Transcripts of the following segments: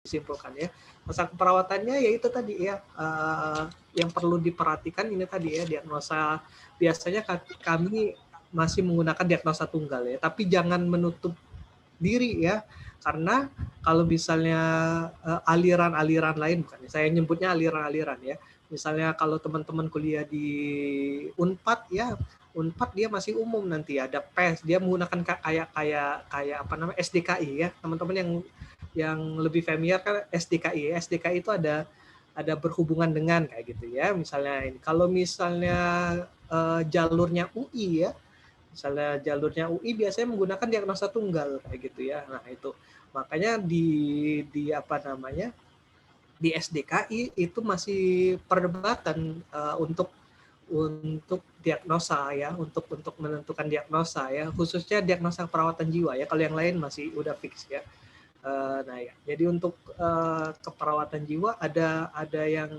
disimpulkan ya. Masa keperawatannya yaitu tadi ya, yang perlu diperhatikan ini tadi ya, diagnosa. Biasanya kami masih menggunakan diagnosa tunggal ya, tapi jangan menutup diri ya, karena kalau misalnya aliran-aliran lain, bukan saya nyebutnya aliran-aliran ya, misalnya kalau teman-teman kuliah di Unpad ya, Unpad dia masih umum, nanti ada PES, dia menggunakan kayak apa namanya, SDKI ya, teman-teman yang lebih familiar kan SDKI. SDKI itu ada berhubungan dengan kayak gitu ya. Misalnya ini, kalau misalnya jalurnya UI ya, misalnya jalurnya UI biasanya menggunakan diagnosa tunggal kayak gitu ya. Nah itu makanya di apa namanya, di SDKI itu masih perdebatan untuk diagnosa ya, untuk menentukan diagnosa ya, khususnya diagnosa perawatan jiwa ya. Kalau yang lain masih udah fix ya. Nah ya, jadi untuk keperawatan jiwa ada yang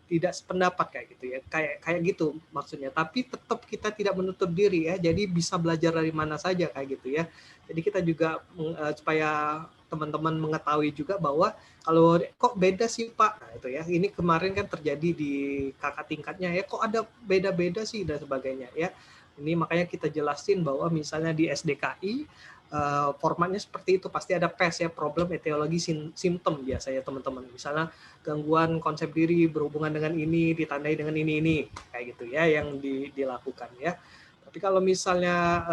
tidak sependapat kayak gitu ya, kayak gitu maksudnya. Tapi tetap kita tidak menutup diri ya, jadi bisa belajar dari mana saja kayak gitu ya. Jadi kita juga supaya teman-teman mengetahui juga bahwa kalau kok beda sih Pak, nah itu ya, ini kemarin kan terjadi di kakak tingkatnya ya, kok ada beda-beda sih dan sebagainya ya. Ini makanya kita jelasin bahwa misalnya di SDKI formatnya seperti itu, pasti ada PES ya, problem etiologi simptom biasanya teman-teman. Misalnya gangguan konsep diri berhubungan dengan ini ditandai dengan ini kayak gitu ya yang dilakukan ya. Tapi kalau misalnya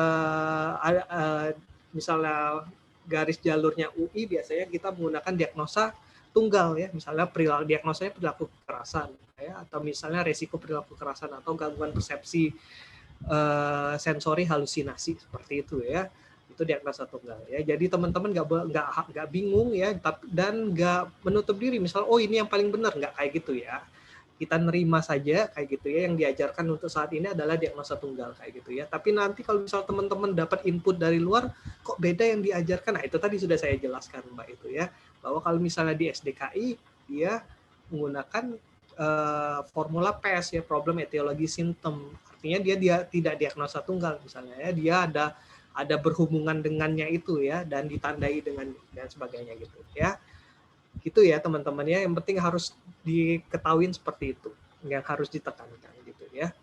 misalnya garis jalurnya UI, biasanya kita menggunakan diagnosa tunggal ya, misalnya diagnosanya perilaku kekerasan ya, atau misalnya resiko perilaku kekerasan atau gangguan persepsi sensori halusinasi seperti itu ya. Itu diagnosa tunggal ya. Jadi teman-teman nggak bingung ya, dan nggak menutup diri. Misal ini yang paling benar, nggak kayak gitu ya. Kita nerima saja kayak gitu ya. Yang diajarkan untuk saat ini adalah diagnosa tunggal kayak gitu ya. Tapi nanti kalau misal teman-teman dapat input dari luar, kok beda yang diajarkan? Nah itu tadi sudah saya jelaskan Mbak itu ya. Bahwa kalau misalnya di SDKI dia menggunakan formula PES ya, problem etiologi simptom. Artinya dia tidak diagnosa tunggal misalnya ya. Dia ada berhubungan dengannya itu ya, dan ditandai dengan dan sebagainya gitu ya. Gitu ya teman-teman ya, yang penting harus diketahui seperti itu, yang harus ditekankan gitu ya.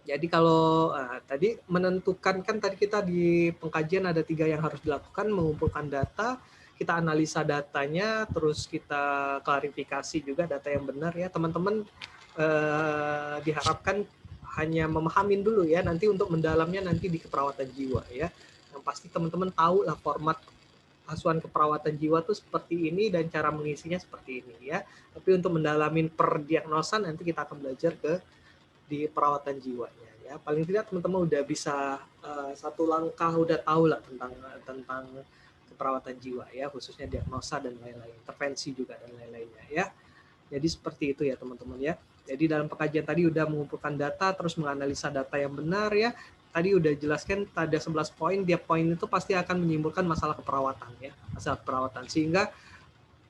Jadi kalau tadi menentukan, kan tadi kita di pengkajian ada 3 yang harus dilakukan: mengumpulkan data, kita analisa datanya, terus kita klarifikasi juga data yang benar ya teman-teman. Diharapkan hanya memahamin dulu ya, nanti untuk mendalamnya nanti di keperawatan jiwa ya. Yang pasti teman-teman tahu lah format asuhan keperawatan jiwa tuh seperti ini dan cara mengisinya seperti ini ya. Tapi untuk mendalamin per diagnosa nanti kita akan belajar di perawatan jiwanya ya. Paling tidak teman-teman udah bisa satu langkah udah tahu lah tentang keperawatan jiwa ya, khususnya diagnosa dan lain-lain, intervensi juga dan lain-lainnya ya. Jadi seperti itu ya teman-teman ya. Jadi dalam pengkajian tadi udah mengumpulkan data, terus menganalisa data yang benar ya. Tadi udah jelaskan ada 11 poin, tiap poin itu pasti akan menyimpulkan masalah keperawatan ya, masalah keperawatan. Sehingga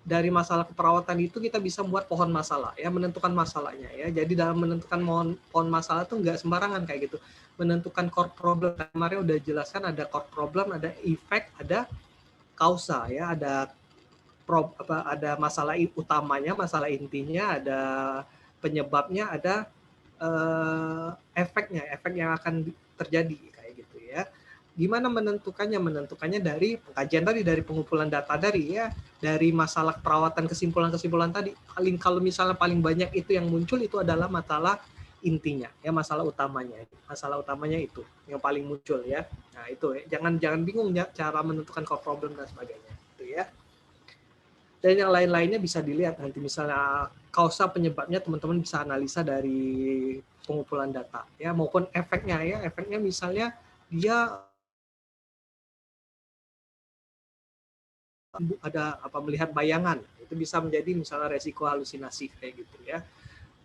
dari masalah keperawatan itu kita bisa membuat pohon masalah ya, menentukan masalahnya ya. Jadi dalam menentukan pohon masalah itu nggak sembarangan kayak gitu. Menentukan core problem, kemarin udah jelaskan ada core problem, ada efek, ada kausa ya, ada masalah utamanya, masalah intinya, ada penyebabnya, ada efek yang akan terjadi kayak gitu ya. Gimana menentukannya? Menentukannya dari pengkajian tadi, dari pengumpulan data dari ya, dari masalah perawatan, kesimpulan-kesimpulan tadi. Kalau misalnya paling banyak itu yang muncul itu adalah masalah intinya ya, masalah utamanya itu yang paling muncul ya. Nah itu ya, jangan bingung ya cara menentukan core problem dan sebagainya itu ya. Dan yang lain-lainnya bisa dilihat nanti, misalnya kausa penyebabnya teman-teman bisa analisa dari pengumpulan data ya, maupun efeknya ya. Efeknya misalnya dia ada melihat bayangan, itu bisa menjadi misalnya resiko halusinasi kayak gitu ya.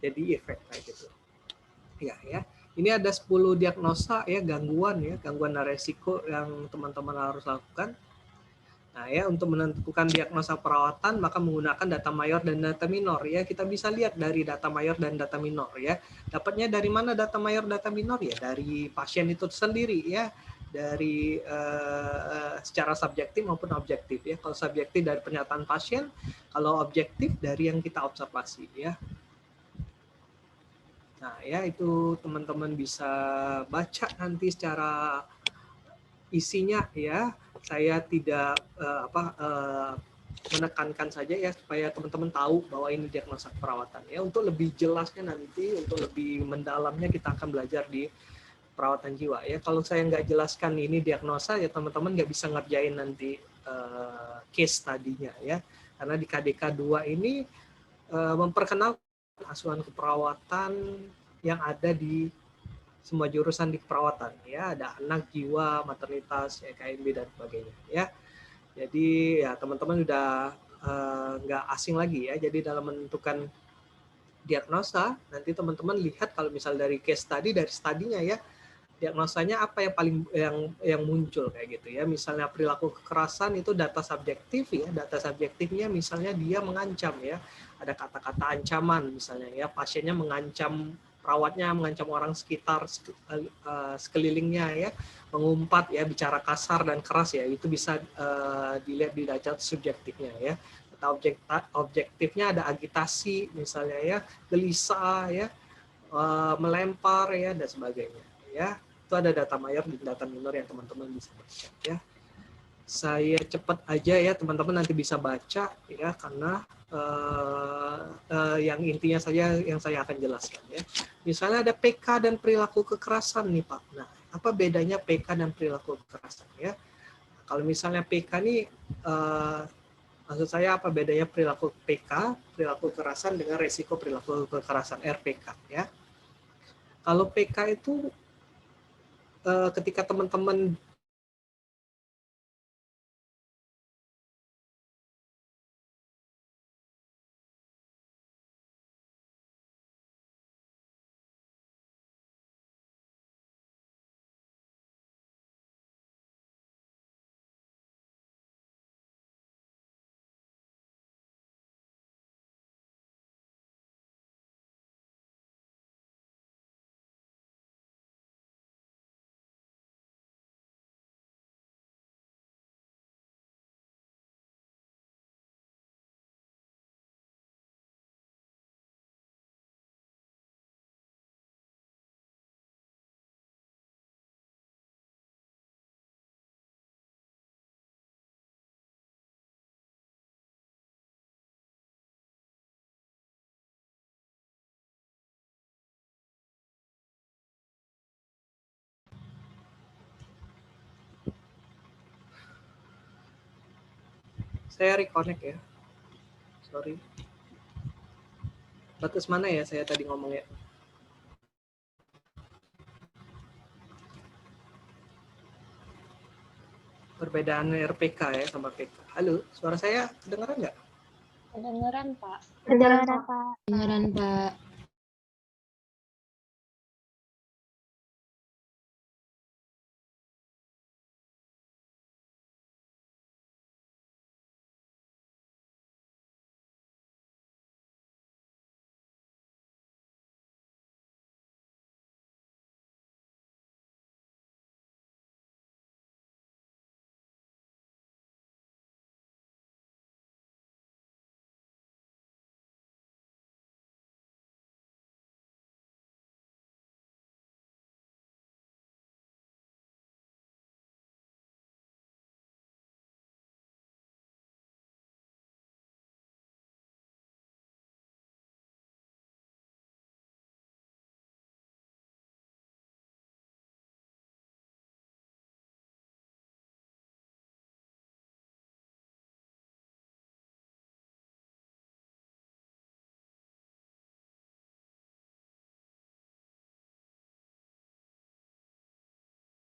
Jadi efek kayak gitu. Ya. Ini ada 10 diagnosa ya, gangguan resiko yang teman-teman harus lakukan. Nah ya, untuk menentukan diagnosa perawatan maka menggunakan data mayor dan data minor ya. Kita bisa lihat dari data mayor dan data minor ya. Dapatnya dari mana data mayor, data minor ya? Dari pasien itu sendiri ya. dari secara subjektif maupun objektif ya. Kalau subjektif dari pernyataan pasien, kalau objektif dari yang kita observasi ya. Nah, ya itu teman-teman bisa baca nanti secara isinya ya. Saya tidak menekankan saja ya supaya teman-teman tahu bahwa ini diagnosa keperawatan ya. Untuk lebih jelasnya nanti, untuk lebih mendalamnya kita akan belajar di perawatan jiwa ya. Kalau saya nggak jelaskan ini diagnosa ya teman-teman nggak bisa ngerjain nanti case tadinya ya. Karena di KDK 2 ini memperkenalkan asuhan keperawatan yang ada di semua jurusan di keperawatan ya, ada anak, jiwa, maternitas, KMB dan sebagainya ya. Jadi ya teman-teman udah nggak asing lagi ya. Jadi dalam menentukan diagnosa nanti teman-teman lihat kalau misal dari case study, dari studinya ya, diagnosanya apa yang paling yang muncul kayak gitu ya. Misalnya perilaku kekerasan itu data subjektif ya, data subjektifnya misalnya dia mengancam ya, ada kata-kata ancaman misalnya ya, pasiennya mengancam perawatnya, mengancam orang sekitar sekelilingnya ya, mengumpat ya, bicara kasar dan keras ya, itu bisa dilihat di data subjektifnya ya. Data objektifnya ada agitasi misalnya ya, gelisah ya, melempar ya dan sebagainya ya. Itu ada data mayor dan data minor yang teman-teman bisa baca ya. Saya cepat aja ya, teman-teman nanti bisa baca ya, karena yang intinya saja yang saya akan jelaskan ya. Misalnya ada PK dan perilaku kekerasan nih Pak. Nah, apa bedanya PK dan perilaku kekerasan ya? Kalau misalnya PK nih maksud saya apa bedanya perilaku PK, perilaku kekerasan dengan resiko perilaku kekerasan RPK ya. Kalau PK itu ketika teman-teman saya reconnect ya. Sorry. Batas mana ya saya tadi ngomong ya? Perbedaan RPK ya sama PK. Halo, suara saya kedengaran nggak? Kedengeran, Pak. Kedengaran, Pak. Kedengeran, Pak.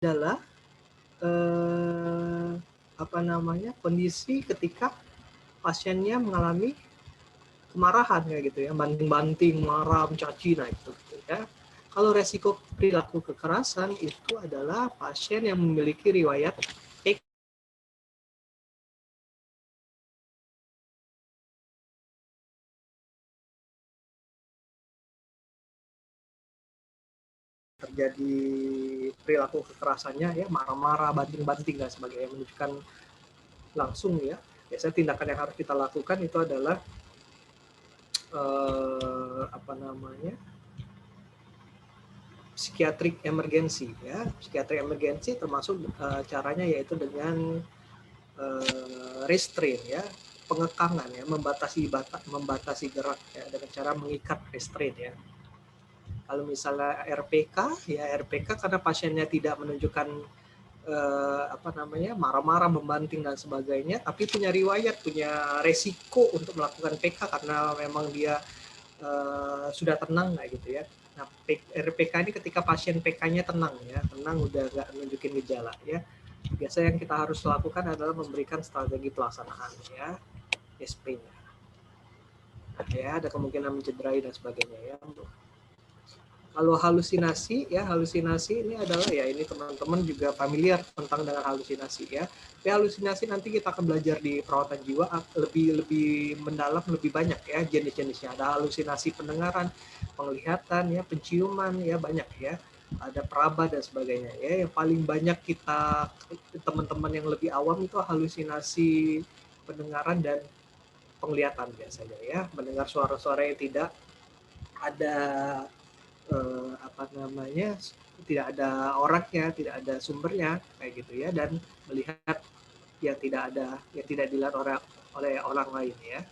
Adalah kondisi ketika pasiennya mengalami kemarahan kayak gitu ya, banting-banting, marah, mencaci, nah itu gitu ya. Kalau resiko perilaku kekerasan itu adalah pasien yang memiliki riwayat terjadi perilaku kekerasannya ya, marah-marah, banting-banting dan sebagainya, menunjukkan langsung ya. Biasanya tindakan yang harus kita lakukan itu adalah psikiatrik emergency ya. Psikiatrik emergency termasuk caranya yaitu dengan restrain ya, pengekangan ya, membatasi gerak ya, dengan cara mengikat restrain ya. Kalau misalnya RPK ya, RPK karena pasiennya tidak menunjukkan marah-marah, membanting dan sebagainya, tapi punya riwayat, punya resiko untuk melakukan PK karena memang dia sudah tenang kayak gitu ya. Nah, RPK ini ketika pasien PK-nya tenang ya, tenang udah nggak nunjukin gejala ya. Biasanya yang kita harus lakukan adalah memberikan strategi pelaksanaan ya, SP-nya. Ya, ada kemungkinan mencederai dan sebagainya ya. Kalau halusinasi ya, halusinasi ini adalah ya, ini teman-teman juga familiar tentang dengan halusinasi ya. Tapi halusinasi nanti kita akan belajar di perawatan jiwa lebih mendalam, lebih banyak ya jenis-jenisnya. Ada halusinasi pendengaran, penglihatan ya, penciuman ya, banyak ya. Ada peraba dan sebagainya ya. Yang paling banyak kita teman-teman yang lebih awam itu halusinasi pendengaran dan penglihatan biasanya ya, mendengar suara-suara yang tidak ada tidak ada orangnya, tidak ada sumbernya kayak gitu ya, dan melihat yang tidak dilihat oleh orang lain ya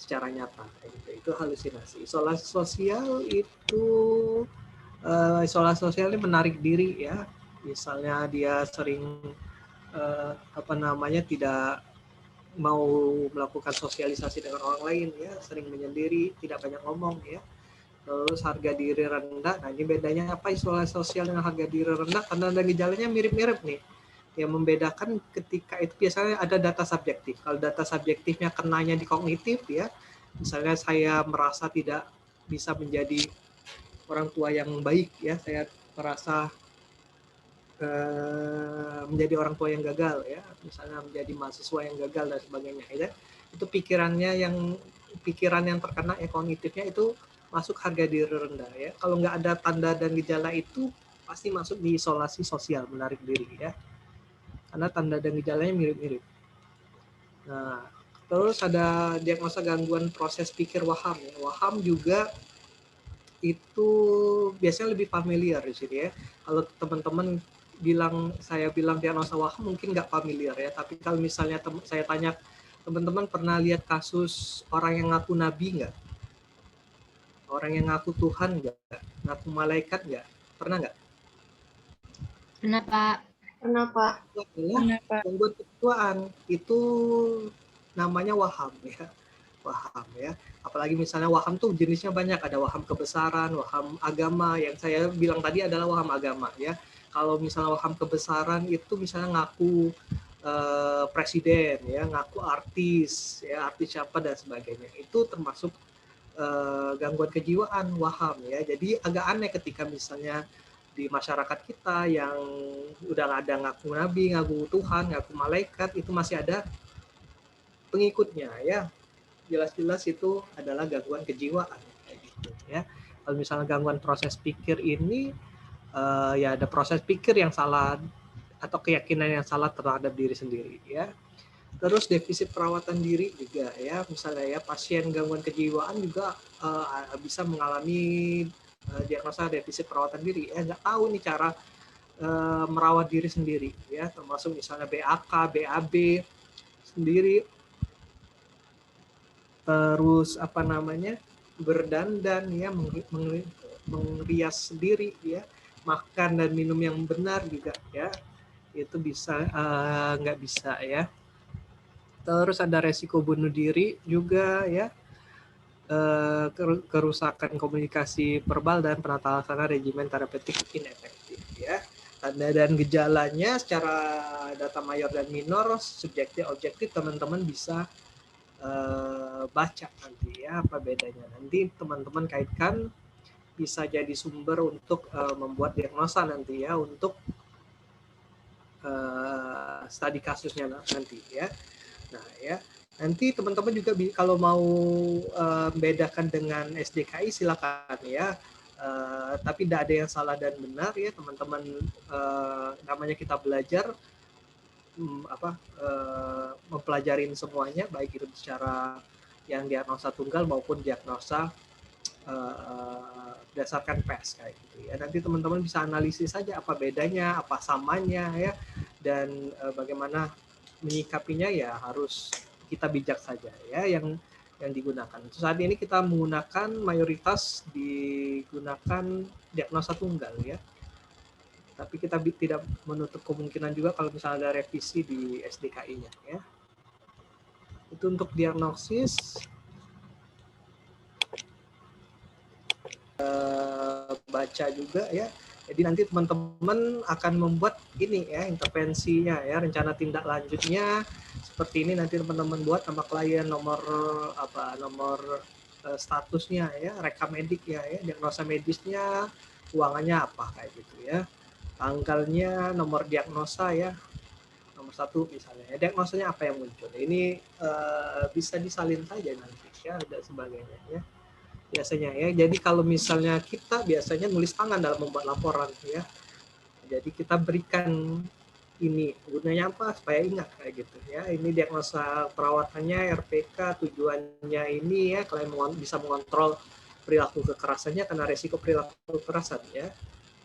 secara nyata kayak gitu. Itu halusinasi. Isolasi sosial itu isolasi sosial ini menarik diri ya, misalnya dia sering tidak mau melakukan sosialisasi dengan orang lain ya, sering menyendiri, tidak banyak ngomong ya. Terus harga diri rendah. Nah, ini bedanya apa isolasi sosial dengan harga diri rendah? Karena ada gejalanya mirip-mirip nih. Yang membedakan ketika itu biasanya ada data subjektif. Kalau data subjektifnya kenanya di kognitif ya, misalnya saya merasa tidak bisa menjadi orang tua yang baik ya, saya merasa menjadi orang tua yang gagal ya, misalnya menjadi mahasiswa yang gagal dan sebagainya ya. Itu pikiran yang terkena kognitifnya itu masuk harga diri rendah ya. Kalau nggak ada tanda dan gejala itu pasti masuk di isolasi sosial, menarik diri ya. Karena tanda dan gejalanya mirip-mirip. Nah, terus ada diagnosa gangguan proses pikir Waham ya. Waham juga itu biasanya lebih familiar di sini ya. Kalau teman-teman saya bilang diagnosa Waham mungkin nggak familiar ya. Tapi kalau misalnya saya tanya teman-teman pernah lihat kasus orang yang ngaku nabi nggak? Orang yang ngaku Tuhan nggak? Ngaku malaikat nggak? Pernah nggak? Pernah, Pak. Pernah, Pak. Gangguan kejiwaan itu namanya waham ya. Waham ya. Apalagi misalnya waham tuh jenisnya banyak. Ada waham kebesaran, waham agama. Yang saya bilang tadi adalah waham agama ya. Kalau misalnya waham kebesaran itu misalnya ngaku presiden ya, ngaku artis ya, artis siapa dan sebagainya. Itu termasuk gangguan kejiwaan waham ya. Jadi agak aneh ketika misalnya di masyarakat kita yang udah nggak ada ngaku nabi, ngaku Tuhan, ngaku malaikat, itu masih ada pengikutnya ya. Jelas-jelas itu adalah gangguan kejiwaan kayak gitu ya. Kalau misalnya gangguan proses pikir ini ya ada proses pikir yang salah atau keyakinan yang salah terhadap diri sendiri ya. Terus defisit perawatan diri juga ya, misalnya ya pasien gangguan kejiwaan juga bisa mengalami diagnosa defisit perawatan diri ya, nggak tahu nih cara merawat diri sendiri ya, termasuk misalnya BAK, BAB sendiri, terus berdandan ya, mengrias sendiri ya, makan dan minum yang benar juga ya, itu bisa nggak bisa ya. Terus ada resiko bunuh diri juga ya, kerusakan komunikasi verbal dan penata laksana regimen terapeutik inefektif ya. Tanda dan gejalanya secara data mayor dan minor, subjektif objektif teman-teman bisa baca nanti ya apa bedanya. Nanti teman-teman kaitkan, bisa jadi sumber untuk membuat diagnosa nanti ya, untuk studi kasusnya nanti ya. Nah ya, nanti teman-teman juga kalau mau membedakan dengan SDKI silakan ya. Tapi tidak ada yang salah dan benar ya teman-teman. Namanya kita belajar, mempelajarin semuanya, baik itu secara yang diagnosa tunggal maupun diagnosa berdasarkan PES kayak gitu ya. Nanti teman-teman bisa analisis saja apa bedanya, apa samanya ya, dan bagaimana menyikapinya ya harus kita bijak saja ya yang digunakan. Saat ini kita menggunakan mayoritas digunakan diagnosa tunggal ya. Tapi kita tidak menutup kemungkinan juga kalau misalnya ada revisi di SDKI-nya ya. Itu untuk diagnosis. Baca juga ya. Jadi nanti teman-teman akan membuat ini ya intervensinya ya, rencana tindak lanjutnya seperti ini nanti teman-teman buat nama klien, nomor statusnya ya, rekam medik ya, diagnosa medisnya, keuangannya apa kayak gitu ya. Tanggalnya, nomor diagnosa ya, nomor 1 misalnya. Ya, diagnosanya apa yang muncul. Ini bisa disalin saja nanti ya, dan sebagainya ya. Biasanya ya. Jadi kalau misalnya kita biasanya nulis tangan dalam membuat laporan ya. Jadi kita berikan ini gunanya apa supaya ingat kayak gitu ya. Ini diagnosa perawatannya, RPK, tujuannya ini ya kalian bisa mengontrol perilaku kekerasannya karena resiko perilaku kekerasan ya.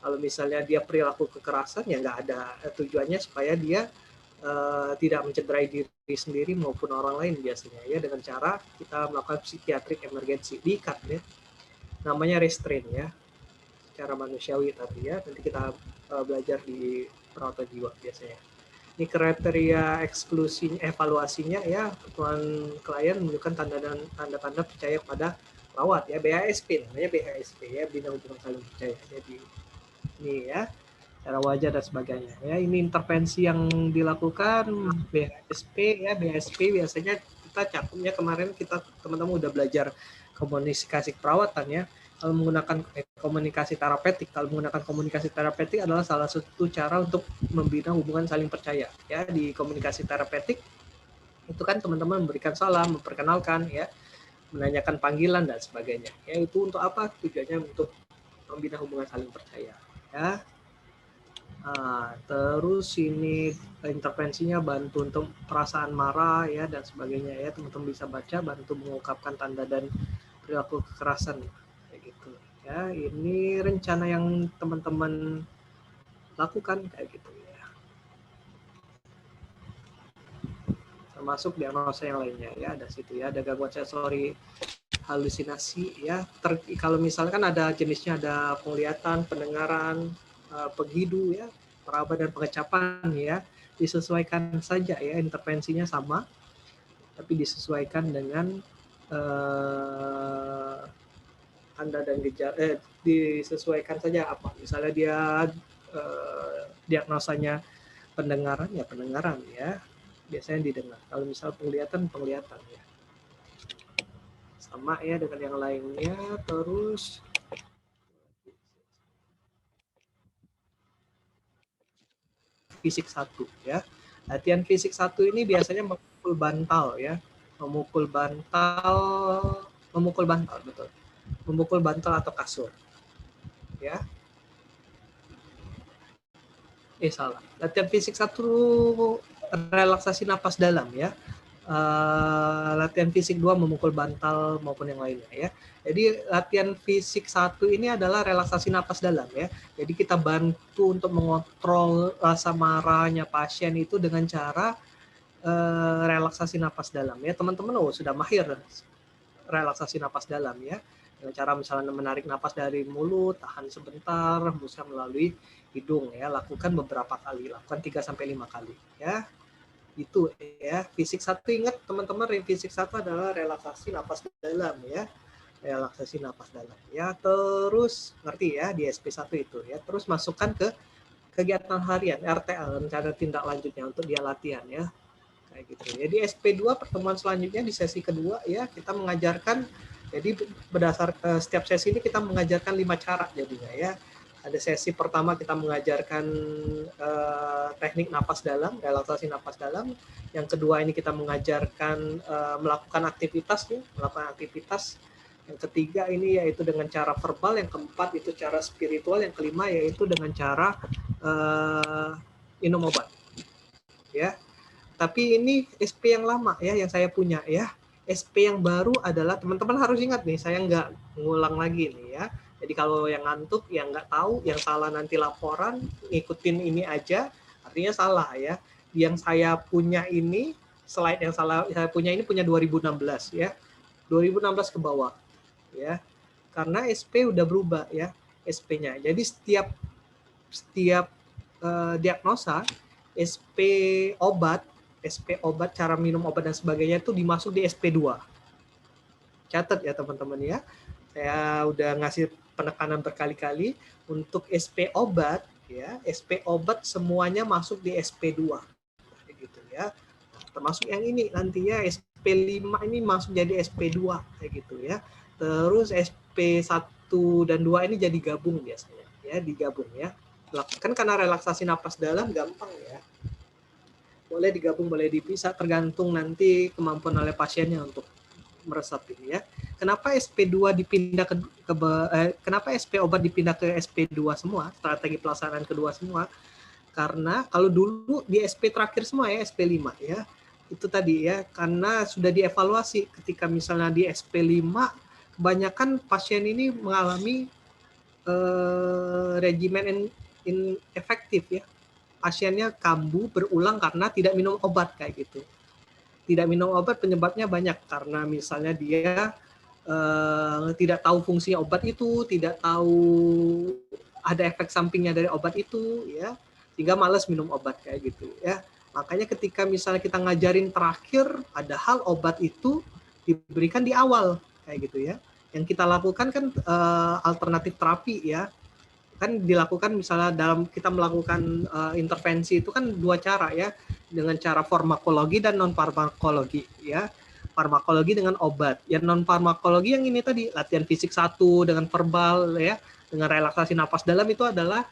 Kalau misalnya dia perilaku kekerasan ya nggak ada tujuannya supaya dia tidak mencederai diri sendiri maupun orang lain biasanya ya, dengan cara kita melakukan psikiatrik emergency, diikat ya, namanya restrain ya, secara manusiawi tapi ya nanti kita belajar di perawatan jiwa biasanya. Ini kriteria eksklusi evaluasinya ya, tuan klien menunjukkan tanda-tanda percaya pada perawat ya, BHSP namanya, BHSP ya, bina hubungan saling percaya. Jadi ini ya, cara wajah dan sebagainya ya. Ini intervensi yang dilakukan BHSP ya. BHSP biasanya kita cakupnya kemarin kita teman-teman udah belajar komunikasi perawatan ya. Kalau menggunakan komunikasi terapeutik, adalah salah satu cara untuk membina hubungan saling percaya ya. Di komunikasi terapeutik itu kan teman-teman memberikan salam, memperkenalkan ya, menanyakan panggilan dan sebagainya ya. Itu untuk apa? Tujuannya untuk membina hubungan saling percaya ya. Nah, terus ini intervensinya bantu untuk perasaan marah ya dan sebagainya ya, teman-teman bisa baca, bantu mengungkapkan tanda dan perilaku kekerasan kayak gitu ya. Ini rencana yang teman-teman lakukan kayak gitu ya, termasuk diagnosa yang lainnya ya, ada situ ya, ada gangguan sensori halusinasi ya. Kalau misalkan ada jenisnya, ada penglihatan, pendengaran, penghidu ya, peraba dan pengecapan ya, disesuaikan saja ya, intervensinya sama tapi disesuaikan dengan tanda dan gejala, disesuaikan saja apa, misalnya dia diagnosanya pendengaran ya pendengaran ya, biasanya didengar. Kalau misal penglihatan ya sama ya dengan yang lainnya. Terus fisik 1 ya. Latihan fisik 1 ini biasanya memukul bantal ya. Memukul bantal betul. Memukul bantal atau kasur. Ya. Salah. Latihan fisik 1 relaksasi napas dalam ya. Latihan fisik 2 memukul bantal maupun yang lainnya ya. Jadi latihan fisik 1 ini adalah relaksasi napas dalam ya. Jadi kita bantu untuk mengontrol rasa marahnya pasien itu dengan cara relaksasi napas dalam ya. Teman-teman sudah mahir relaksasi napas dalam ya. Dengan cara misalnya menarik napas dari mulut, tahan sebentar, hembuskan melalui hidung ya. Lakukan beberapa kali, lakukan 3-5 kali ya. Itu ya, fisik 1 ingat teman-teman, fisik 1 adalah relaksasi napas dalam ya, relaksasi napas dalam ya. Terus ngerti ya di SP1 itu ya. Terus masukkan ke kegiatan harian RTA, rencana tindak lanjutnya untuk dia latihan ya kayak gitu. Jadi SP2 pertemuan selanjutnya di sesi kedua ya, kita mengajarkan, jadi berdasar setiap sesi ini kita mengajarkan 5 cara jadinya ya. Ada sesi pertama kita mengajarkan teknik napas dalam, relaksasi napas dalam. Yang kedua ini kita mengajarkan melakukan aktivitas ya, melakukan aktivitas Yang ketiga ini yaitu dengan cara verbal, yang keempat itu cara spiritual, yang kelima yaitu dengan cara minum obat. Ya. Tapi ini SP yang lama ya, yang saya punya ya. SP yang baru adalah, teman-teman harus ingat nih, saya nggak ngulang lagi nih ya. Jadi kalau yang ngantuk, yang nggak tahu, yang salah nanti laporan, ngikutin ini aja, artinya salah ya. Yang saya punya ini, slide yang salah saya punya ini punya 2016 ya. 2016 ke bawah ya. Karena SP udah berubah ya, SP-nya. Jadi setiap diagnosa SP obat, cara minum obat dan sebagainya itu dimasuk di SP2. Catat ya teman-teman ya. Saya udah ngasih penekanan berkali-kali untuk SP obat ya. SP obat semuanya masuk di SP2. Gitu ya. Termasuk yang ini nantinya SP5 ini masuk jadi SP2 kayak gitu ya. Terus SP1 dan 2 ini jadi gabung biasanya ya, digabung ya. Kan karena relaksasi napas dalam gampang ya. Boleh digabung, boleh dipisah, tergantung nanti kemampuan oleh pasiennya untuk meresap ini ya. Kenapa SP2 dipindah kenapa SP obat dipindah ke SP2 semua, strategi pelaksanaan kedua semua? Karena kalau dulu di SP terakhir semua ya, SP5 ya. Itu tadi ya, karena sudah dievaluasi ketika misalnya di SP5 kebanyakan pasien ini mengalami regimen inefektif ya. Pasiennya kambuh berulang karena tidak minum obat kayak gitu. Tidak minum obat penyebabnya banyak, karena misalnya dia tidak tahu fungsi obat itu, tidak tahu ada efek sampingnya dari obat itu ya, sehingga malas minum obat kayak gitu ya. Makanya ketika misalnya kita ngajarin terakhir, padahal obat itu diberikan di awal kayak gitu ya. Yang kita lakukan kan alternatif terapi ya. Kan dilakukan misalnya dalam kita melakukan intervensi itu kan dua cara ya, dengan cara farmakologi dan non farmakologi ya. Farmakologi dengan obat, yang non farmakologi yang ini tadi latihan fisik 1 dengan verbal ya, dengan relaksasi napas dalam, itu adalah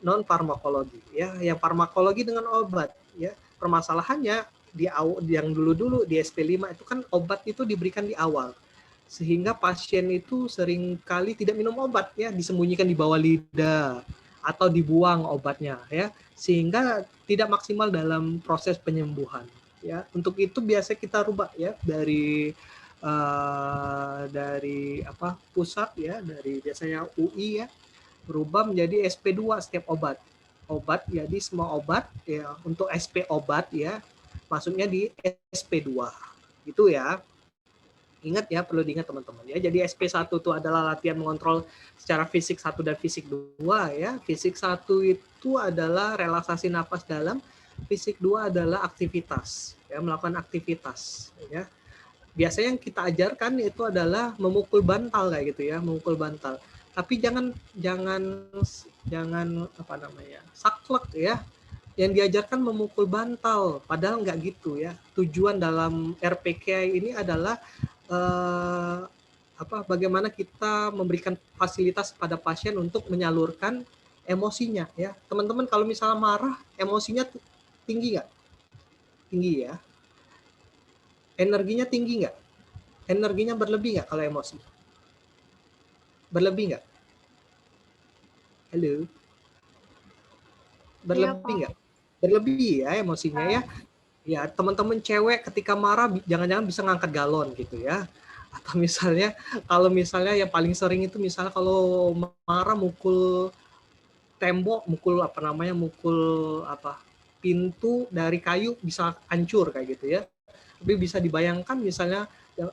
non farmakologi ya. Yang farmakologi dengan obat ya. Permasalahannya yang dulu di SP5 itu kan obat itu diberikan di awal, sehingga pasien itu seringkali tidak minum obat ya, disembunyikan di bawah lidah atau dibuang obatnya ya, sehingga tidak maksimal dalam proses penyembuhan ya. Untuk itu biasa kita rubah ya dari pusat ya, dari biasanya UI ya, berubah menjadi SP2 setiap obat jadi semua obat ya, untuk SP obat ya masuknya di SP2 gitu ya. Ingat ya, perlu diingat teman-teman ya. Jadi SP1 itu adalah latihan mengontrol secara fisik 1 dan fisik 2 ya. Fisik 1 itu adalah relaksasi napas dalam, fisik 2 adalah aktivitas ya, melakukan aktivitas ya. Biasanya yang kita ajarkan itu adalah memukul bantal kayak gitu ya, memukul bantal. Tapi jangan apa namanya, saklek ya. Yang diajarkan memukul bantal, padahal nggak gitu ya. Tujuan dalam RPK ini adalah bagaimana kita memberikan fasilitas pada pasien untuk menyalurkan emosinya ya. Teman-teman kalau misalnya marah, emosinya tinggi nggak? Tinggi ya. Energinya tinggi nggak? Energinya berlebih nggak kalau emosi? Berlebih nggak? Halo? Berlebih nggak? Berlebih ya emosinya ya. Ya, teman-teman cewek ketika marah jangan-jangan bisa ngangkat galon gitu ya. Atau misalnya kalau misalnya yang paling sering itu misalnya kalau marah mukul tembok, mukul pintu dari kayu bisa hancur kayak gitu ya. Tapi bisa dibayangkan misalnya ya,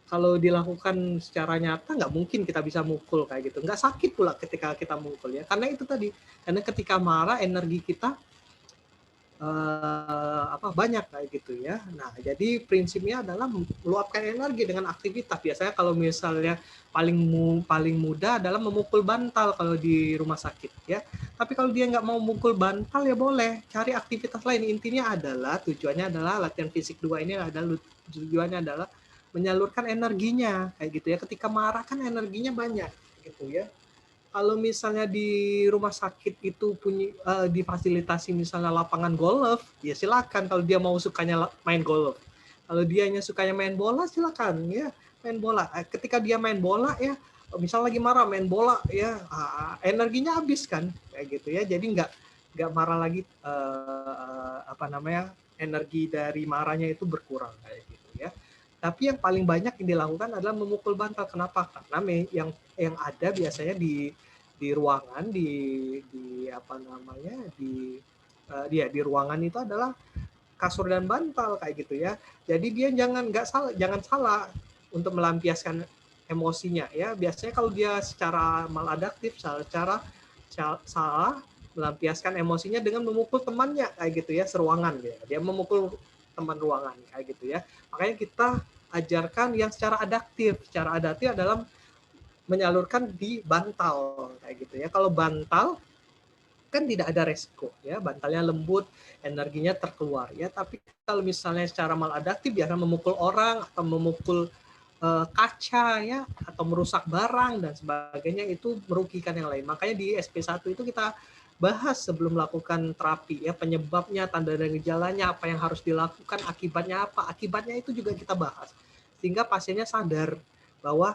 kalau dilakukan secara nyata nggak mungkin kita bisa mukul kayak gitu. Nggak sakit pula ketika kita mukul ya. Karena itu tadi, karena ketika marah energi kita banyak kayak gitu ya. Nah, jadi prinsipnya adalah meluapkan energi dengan aktivitas. Biasanya kalau misalnya paling mudah adalah memukul bantal kalau di rumah sakit ya. Tapi kalau dia nggak mau memukul bantal ya boleh cari aktivitas lain. Intinya adalah tujuannya adalah latihan fisik 2 ini adalah tujuannya adalah menyalurkan energinya kayak gitu ya. Ketika marah kan energinya banyak gitu ya. Kalau misalnya di rumah sakit itu punya difasilitasi misalnya lapangan golf, ya silakan kalau dia mau sukanya main golf. Kalau dianya sukanya main bola silakan ya. main bola. Ketika dia main bola ya, misal lagi marah main bola ya, energinya habis kan kayak gitu ya. Jadi nggak marah lagi, energi dari marahnya itu berkurang kayak gitu ya. Tapi yang paling banyak yang dilakukan adalah memukul bantal. Kenapa? Karena yang ada biasanya di ruangan di ruangan itu adalah kasur dan bantal kayak gitu ya. Jadi dia jangan salah untuk melampiaskan emosinya ya. Biasanya kalau dia secara maladaptif, salah melampiaskan emosinya dengan memukul temannya kayak gitu ya, seruangan ya. Dia memukul teman ruangan kayak gitu ya. Makanya kita ajarkan yang secara adaptif. Secara adaptif adalah menyalurkan di bantal kayak gitu ya. Kalau bantal kan tidak ada resiko ya, bantalnya lembut, energinya terkeluar ya. Tapi kalau misalnya secara maladaptif biasa memukul orang atau memukul kaca ya, atau merusak barang dan sebagainya, itu merugikan yang lain. Makanya di SP1 itu kita bahas sebelum melakukan terapi ya, penyebabnya, tanda dan gejalanya, apa yang harus dilakukan, akibatnya apa. Akibatnya itu juga kita bahas sehingga pasiennya sadar bahwa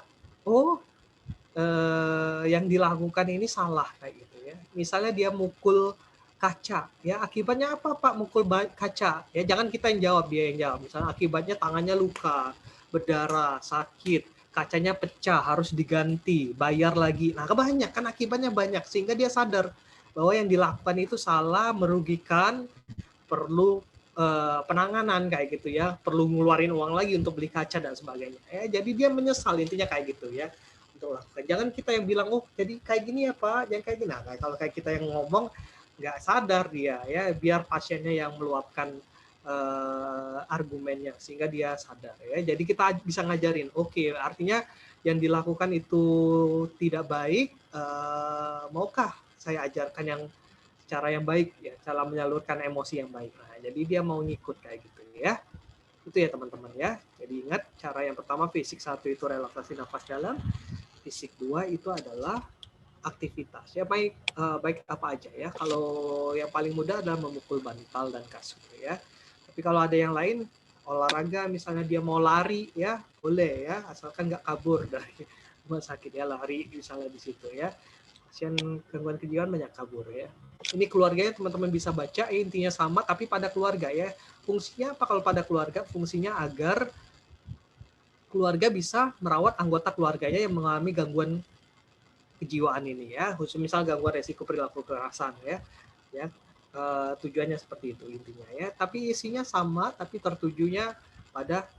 yang dilakukan ini salah kayak gitu ya. Misalnya dia mukul kaca ya, akibatnya apa Pak mukul kaca ya, jangan kita yang jawab, dia yang jawab. Misalnya akibatnya tangannya luka, berdarah, sakit, kacanya pecah, harus diganti, bayar lagi. Nah, kebanyakan akibatnya banyak sehingga dia sadar bahwa yang dilakukan itu salah, merugikan, perlu penanganan kayak gitu ya, perlu ngeluarin uang lagi untuk beli kaca dan sebagainya. Jadi dia menyesal, intinya kayak gitu ya. Untuk lakukan. Jangan kita yang bilang, oh jadi kayak gini ya Pak, jangan kayak gini. Nah, kalau kayak kita yang ngomong nggak sadar dia ya, biar pasiennya yang meluapkan argumennya sehingga dia sadar ya. Jadi kita bisa ngajarin, oke, artinya yang dilakukan itu tidak baik, maukah saya ajarkan yang cara yang baik ya, cara menyalurkan emosi yang baik. Nah, jadi dia mau ngikut kayak gitu ya. Itu ya teman-teman ya. Jadi ingat, cara yang pertama fisik 1 itu relaksasi nafas dalam, fisik 2 itu adalah aktivitas. Ya baik apa aja ya. Kalau yang paling mudah adalah memukul bantal dan kasur ya. Tapi kalau ada yang lain, olahraga misalnya dia mau lari ya, boleh ya, asalkan nggak kabur dari rumah sakit ya, lari misalnya di situ ya. Pasien gangguan kejiwaan banyak kabur ya. Ini keluarganya teman-teman bisa baca, intinya sama tapi pada keluarga ya. Fungsinya apa kalau pada keluarga? Fungsinya agar keluarga bisa merawat anggota keluarganya yang mengalami gangguan kejiwaan ini ya, khusus misal gangguan resiko perilaku kekerasan ya. Tujuannya seperti itu intinya ya. Tapi isinya sama, tapi tertujunya pada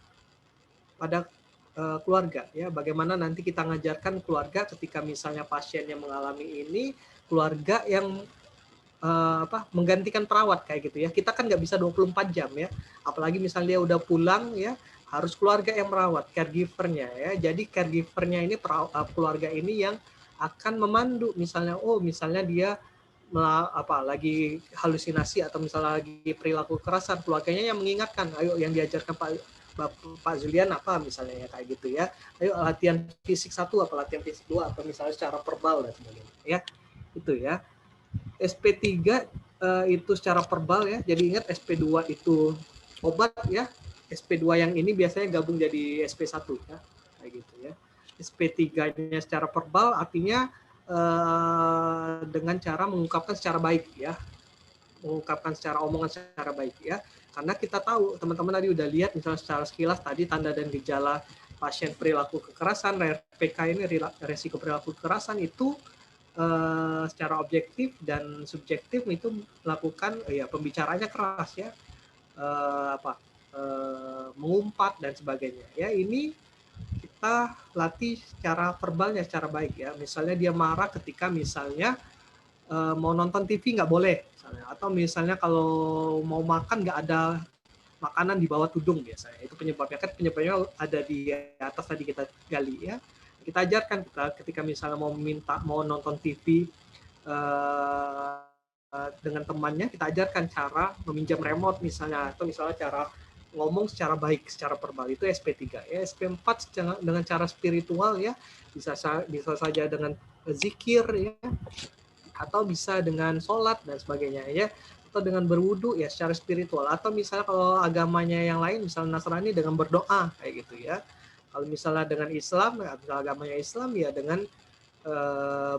keluarga ya. Bagaimana nanti kita ngajarkan keluarga ketika misalnya pasien yang mengalami ini, keluarga yang menggantikan perawat kayak gitu ya. Kita kan nggak bisa 24 jam ya. Apalagi misalnya dia udah pulang ya, harus keluarga yang merawat, caregivernya ya. Jadi caregivernya ini keluarga ini yang akan memandu, misalnya dia lagi halusinasi atau misalnya lagi perilaku kekerasan, keluarganya yang mengingatkan, ayo yang diajarkan Pak Julian apa misalnya ya kayak gitu ya. Ayo latihan fisik 1 apa latihan fisik 2 atau misalnya secara verbal dan sebagainya ya. Itu ya. SP3 itu secara verbal ya. Jadi ingat SP2 itu obat ya. SP2 yang ini biasanya gabung jadi SP1 ya. Kayak gitu ya. SP3-nya secara verbal artinya dengan cara mengungkapkan secara baik ya. Mengungkapkan secara omongan secara baik ya. Karena kita tahu, teman-teman tadi udah lihat misalnya secara sekilas tadi tanda dan gejala pasien perilaku kekerasan, RPK ini resiko perilaku kekerasan itu secara objektif dan subjektif itu melakukan pembicaranya keras ya, mengumpat dan sebagainya ya. Ini kita latih secara verbalnya secara baik ya. Misalnya dia marah ketika misalnya mau nonton TV nggak boleh misalnya, atau misalnya kalau mau makan nggak ada makanan di bawah tudung biasanya, itu penyebabnya ada di atas tadi kita gali ya. Kita ajarkan ketika misalnya mau nonton TV dengan temannya, kita ajarkan cara meminjam remote misalnya, atau misalnya cara ngomong secara baik secara verbal, itu SP3 ya. SP4 dengan cara spiritual ya, bisa saja dengan zikir ya, atau bisa dengan sholat dan sebagainya ya, atau dengan berwudu ya secara spiritual, atau misalnya kalau agamanya yang lain misalnya Nasrani dengan berdoa kayak gitu ya. Kalau misalnya dengan Islam, misalnya agamanya Islam ya dengan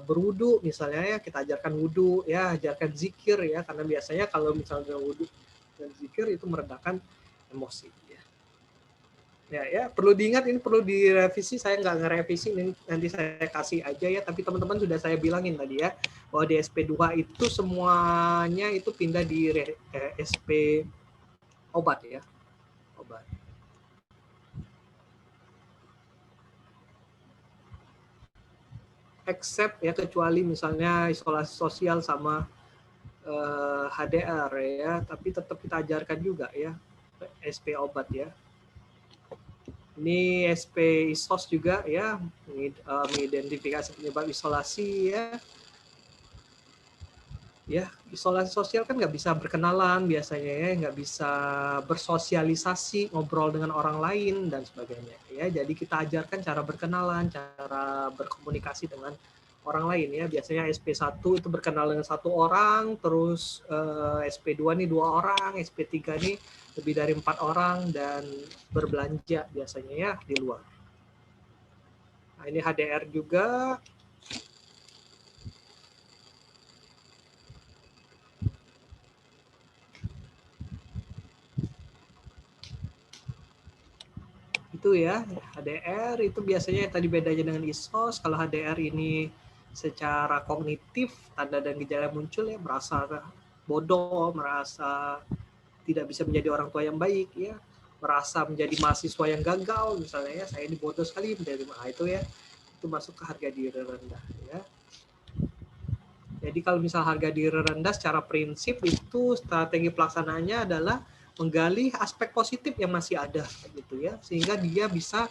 berwudu misalnya ya, kita ajarkan wudu ya, ajarkan zikir ya, karena biasanya kalau misalnya wudu dan zikir itu meredakan emosi ya. Perlu diingat, ini perlu direvisi, saya nggak ngerevisi, ini nanti saya kasih aja ya, tapi teman-teman sudah saya bilangin tadi ya, bahwa di SP2 itu semuanya itu pindah di SP obat ya, obat. Except ya, kecuali misalnya isolasi sosial sama HDR ya, tapi tetap kita ajarkan juga ya SP obat ya. Ini SP ISOS juga ya, mengidentifikasi penyebab isolasi ya. Ya, isolasi sosial kan nggak bisa berkenalan biasanya ya, nggak bisa bersosialisasi, ngobrol dengan orang lain dan sebagainya ya. Jadi kita ajarkan cara berkenalan, cara berkomunikasi dengan orang lain ya. Biasanya SP1 itu berkenal dengan satu orang, terus SP2 nih 2 orang, SP3 nih lebih dari 4 orang, dan berbelanja biasanya ya di luar. Nah, ini HDR juga. Itu ya, HDR itu biasanya tadi bedanya dengan ISOS. Kalau HDR ini secara kognitif, tanda dan gejala muncul ya, merasa bodoh, merasa tidak bisa menjadi orang tua yang baik ya, merasa menjadi mahasiswa yang gagal misalnya ya, saya ini bodoh sekali menjadi itu ya, itu masuk ke harga diri rendah ya. Jadi kalau misal harga diri rendah, secara prinsip itu strategi pelaksanaannya adalah menggali aspek positif yang masih ada gitu ya, sehingga dia bisa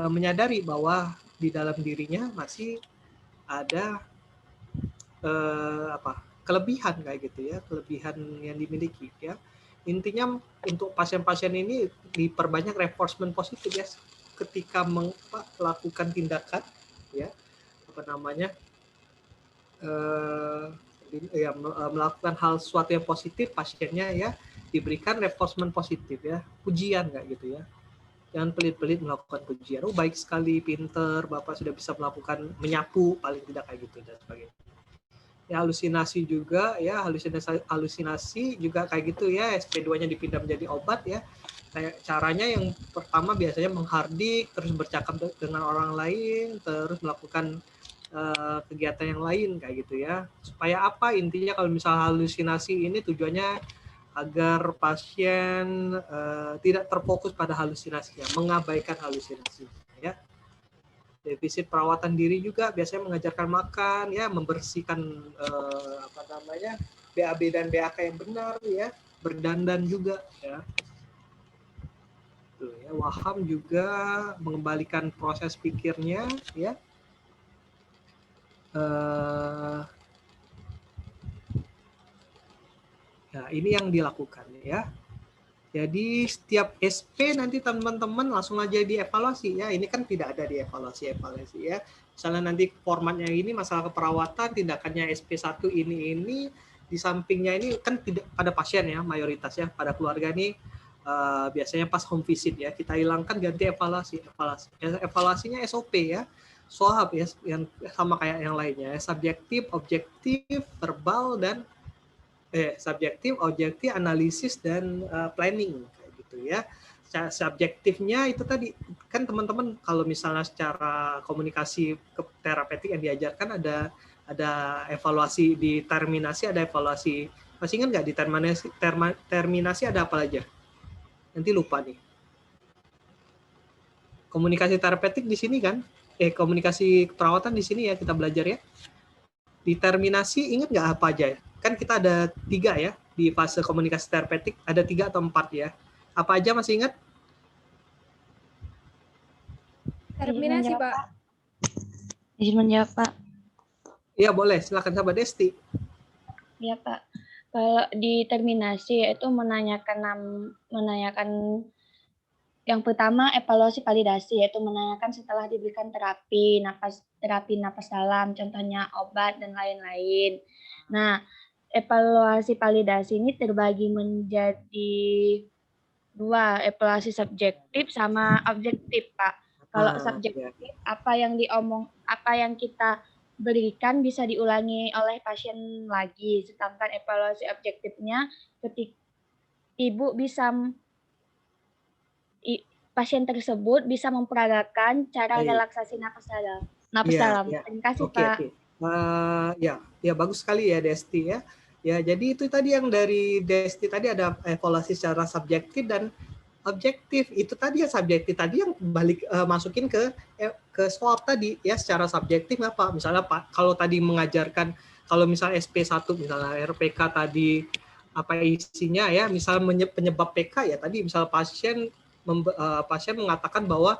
menyadari bahwa di dalam dirinya masih ada kelebihan kayak gitu ya, kelebihan yang dimiliki ya. Intinya untuk pasien-pasien ini diperbanyak reinforcement positif ya, ketika melakukan tindakan ya, melakukan hal sesuatu yang positif, pasiennya ya diberikan reinforcement positif ya, pujian kayak gitu ya. Jangan pelit-pelit melakukan pujian. Oh, baik sekali, pinter, Bapak sudah bisa melakukan menyapu, paling tidak kayak gitu dan sebagainya. Ya, halusinasi juga ya, halusinasi juga kayak gitu ya, SP2-nya dipindah menjadi obat ya. Kayak caranya yang pertama biasanya menghardik, terus bercakap dengan orang lain, terus melakukan kegiatan yang lain kayak gitu ya. Supaya apa? Intinya kalau misal halusinasi ini tujuannya agar pasien tidak terfokus pada halusinasinya, mengabaikan halusinasi ya. Defisit perawatan diri juga biasanya mengajarkan makan ya, membersihkan BAB dan BAK yang benar ya, berdandan juga ya. Tuh, ya. Waham juga mengembalikan proses pikirnya ya. Nah, ini yang dilakukan ya. Jadi setiap SP nanti teman-teman langsung aja dievaluasi ya. Ini kan tidak ada dievaluasi ya. Misalnya nanti formatnya ini masalah keperawatan, tindakannya SP1 ini di sampingnya ini kan tidak pada pasien ya, mayoritas ya, pada keluarga ini biasanya pas home visit ya, kita hilangkan ganti evaluasi. Evaluasinya SOP ya. SOHAB ya, yang sama kayak yang lainnya, subjektif, objektif, verbal, dan subjektif, objektif, analisis, dan planning kayak gitu ya. Subjektifnya itu tadi kan teman-teman kalau misalnya secara komunikasi terapeutik yang diajarkan ada evaluasi di terminasi, ada evaluasi, masih ingat nggak di terminasi ada apa aja? Nanti lupa nih. Komunikasi terapeutik di sini kan, komunikasi perawatan di sini ya kita belajar ya. Di terminasi ingat nggak apa aja ya? Kan kita ada 3 ya, di fase komunikasi terapeutik ada 3 atau 4 ya. Apa aja masih ingat? Terminasi, Pak. Izin menjawab, Pak. Iya boleh, silakan sahabat Desti. Iya, Pak. Kalau di terminasi itu menanyakan yang pertama evaluasi validasi, yaitu menanyakan setelah diberikan terapi napas dalam, contohnya obat dan lain-lain. Nah, evaluasi validasi ini terbagi menjadi Dua, evaluasi subjektif sama objektif, Pak. Kalau Ya. subjektif, apa yang kita berikan bisa diulangi oleh pasien lagi. Sedangkan evaluasi objektifnya ketika pasien tersebut bisa memperagakan cara Baik. relaksasi napas dalam. Napas Iya, dalam. ya. Terima kasih, Oke, Pak. oke. Ya, bagus sekali ya Desti ya. Ya, jadi itu tadi yang dari Desti tadi ada evaluasi secara subjektif dan objektif. Itu tadi yang subjektif tadi yang balik masukin ke swab tadi ya secara subjektif apa? Misalnya Pak kalau tadi mengajarkan kalau misalnya SP1 misalnya RPK tadi apa isinya ya, misalnya penyebab PK ya tadi misalnya pasien mengatakan bahwa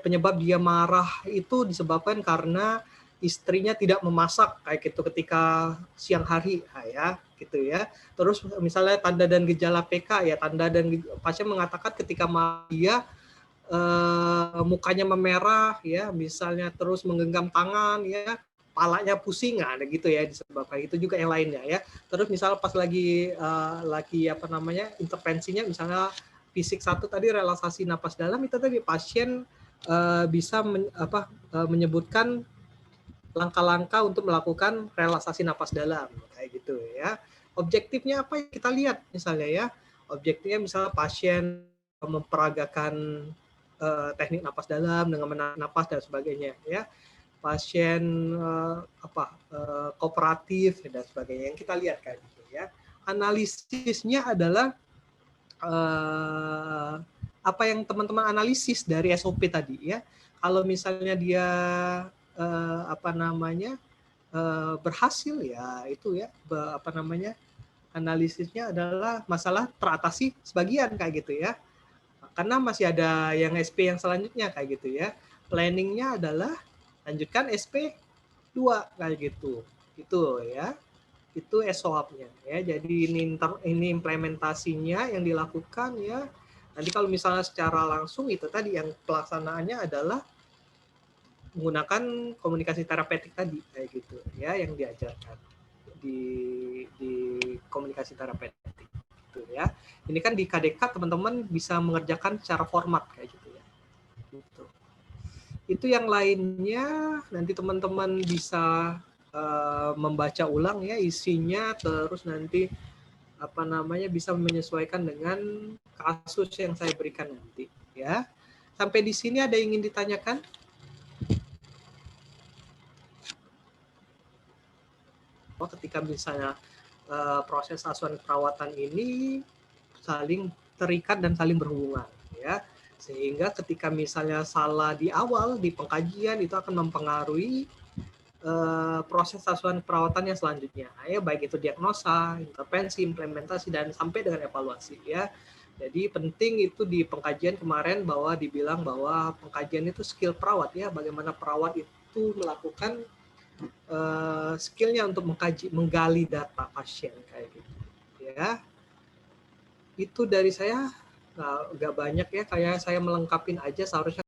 penyebab dia marah itu disebabkan karena istrinya tidak memasak kayak gitu ketika siang hari ya gitu ya. Terus misalnya tanda dan gejala PK ya pasien mengatakan ketika dia mukanya memerah ya misalnya terus menggenggam tangan ya palanya pusing ada gitu ya disebabkan itu juga yang lainnya ya. Terus misalnya pas lagi intervensinya misalnya fisik 1 tadi relaksasi napas dalam itu tadi pasien bisa menyebutkan langkah-langkah untuk melakukan relaksasi napas dalam kayak gitu ya. Objektifnya apa yang kita lihat misalnya ya. Objektifnya misalnya pasien memperagakan teknik napas dalam dengan menahan napas dan sebagainya ya. Pasien kooperatif dan sebagainya yang kita lihat kayak gitu ya. Analisisnya adalah apa yang teman-teman analisis dari SOP tadi ya. Kalau misalnya dia berhasil ya itu ya analisisnya adalah masalah teratasi sebagian kayak gitu ya. Karena masih ada yang SP yang selanjutnya kayak gitu ya. Planningnya adalah lanjutkan SP 2 kayak gitu. Itu ya. Itu SOAP-nya ya. Jadi ini implementasinya yang dilakukan ya. Nanti kalau misalnya secara langsung itu tadi yang pelaksanaannya adalah menggunakan komunikasi terapeutik tadi kayak gitu ya yang diajarkan di komunikasi terapeutik gitu ya. Ini kan di KDK teman-teman bisa mengerjakan secara format kayak gitu ya. Gitu. Itu yang lainnya nanti teman-teman bisa membaca ulang ya isinya terus nanti bisa menyesuaikan dengan kasus yang saya berikan nanti ya. Sampai di sini ada yang ingin ditanyakan? Ketika misalnya proses asuhan perawatan ini saling terikat dan saling berhubungan ya, sehingga ketika misalnya salah di awal di pengkajian itu akan mempengaruhi proses asuhan perawatan yang selanjutnya ya, baik itu diagnosa, intervensi, implementasi dan sampai dengan evaluasi ya. Jadi penting itu di pengkajian kemarin bahwa dibilang bahwa pengkajian itu skill perawat ya, bagaimana perawat itu melakukan skillnya untuk menggali data pasien kayak gitu ya. Itu dari saya nggak banyak ya, kayak saya melengkapin aja seharusnya